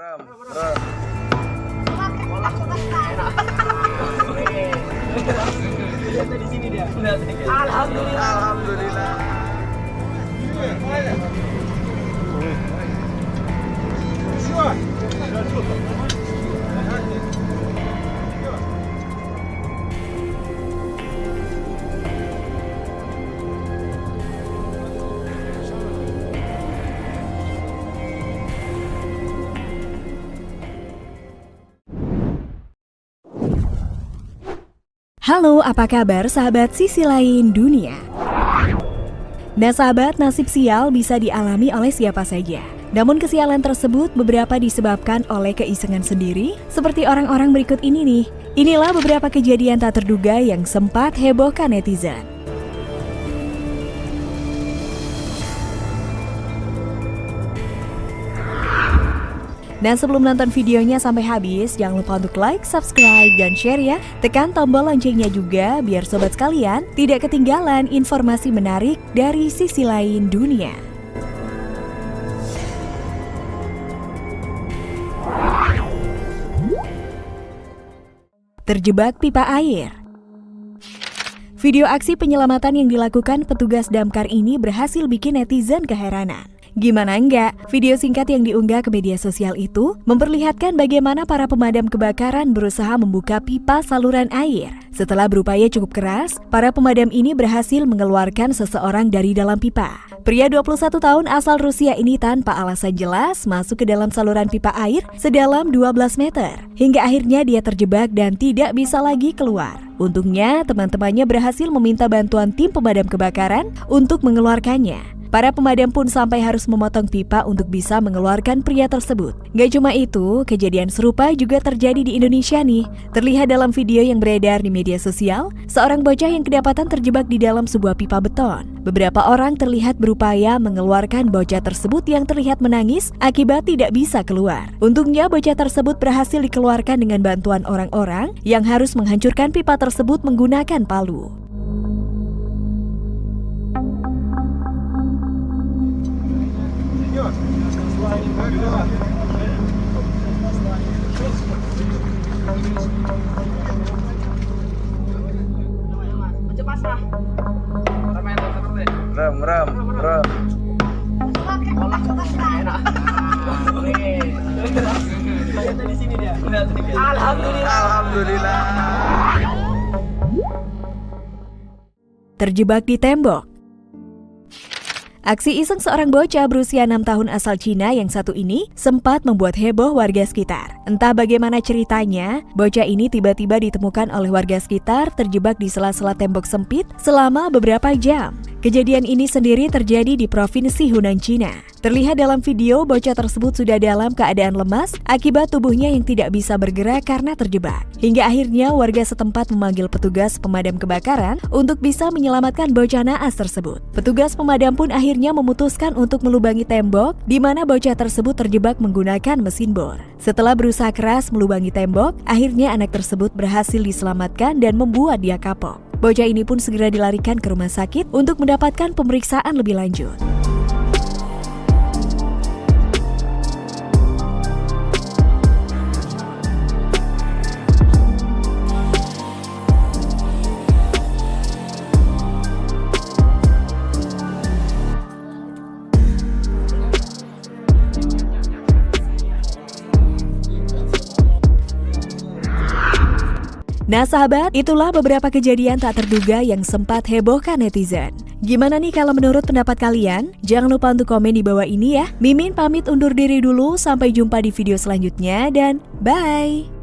Rem. Di sini dia. Alhamdulillah. Alhamdulillah. Halo, apa kabar sahabat sisi lain dunia? Nah sahabat, nasib sial bisa dialami oleh siapa saja. Namun kesialan tersebut beberapa disebabkan oleh keisengan sendiri, seperti orang-orang berikut ini nih. Inilah beberapa kejadian tak terduga yang sempat hebohkan netizen. Dan sebelum nonton videonya sampai habis, jangan lupa untuk like, subscribe, dan share ya. Tekan tombol loncengnya juga biar sobat sekalian tidak ketinggalan informasi menarik dari sisi lain dunia. Terjebak pipa air. Video aksi penyelamatan yang dilakukan petugas damkar ini berhasil bikin netizen keheranan. Gimana enggak, video singkat yang diunggah ke media sosial itu memperlihatkan bagaimana para pemadam kebakaran berusaha membuka pipa saluran air. Setelah berupaya cukup keras, para pemadam ini berhasil mengeluarkan seseorang dari dalam pipa. Pria 21 tahun asal Rusia ini tanpa alasan jelas masuk ke dalam saluran pipa air sedalam 12 meter. Hingga akhirnya dia terjebak dan tidak bisa lagi keluar. Untungnya, teman-temannya berhasil meminta bantuan tim pemadam kebakaran untuk mengeluarkannya. Para pemadam pun sampai harus memotong pipa untuk bisa mengeluarkan pria tersebut. Gak cuma itu, kejadian serupa juga terjadi di Indonesia nih. Terlihat dalam video yang beredar di media sosial, seorang bocah yang kedapatan terjebak di dalam sebuah pipa beton. Beberapa orang terlihat berupaya mengeluarkan bocah tersebut yang terlihat menangis akibat tidak bisa keluar. Untungnya bocah tersebut berhasil dikeluarkan dengan bantuan orang-orang yang harus menghancurkan pipa tersebut menggunakan palu. Rem. Di sini dia. Alhamdulillah. Terjebak di tembok. Aksi iseng seorang bocah berusia 6 tahun asal Cina yang satu ini sempat membuat heboh warga sekitar. Entah bagaimana ceritanya, bocah ini tiba-tiba ditemukan oleh warga sekitar terjebak di sela-sela tembok sempit selama beberapa jam. Kejadian ini sendiri terjadi di Provinsi Hunan, Cina. Terlihat dalam video, bocah tersebut sudah dalam keadaan lemas akibat tubuhnya yang tidak bisa bergerak karena terjebak. Hingga akhirnya warga setempat memanggil petugas pemadam kebakaran untuk bisa menyelamatkan bocah naas tersebut. Petugas pemadam pun akhirnya memutuskan untuk melubangi tembok di mana bocah tersebut terjebak menggunakan mesin bor. Setelah berusaha keras melubangi tembok, akhirnya anak tersebut berhasil diselamatkan dan membuat dia kapok. Bocah ini pun segera dilarikan ke rumah sakit untuk mendapatkan pemeriksaan lebih lanjut. Nah sahabat, itulah beberapa kejadian tak terduga yang sempat hebohkan netizen. Gimana nih kalau menurut pendapat kalian? Jangan lupa untuk komen di bawah ini ya. Mimin pamit undur diri dulu, sampai jumpa di video selanjutnya dan bye!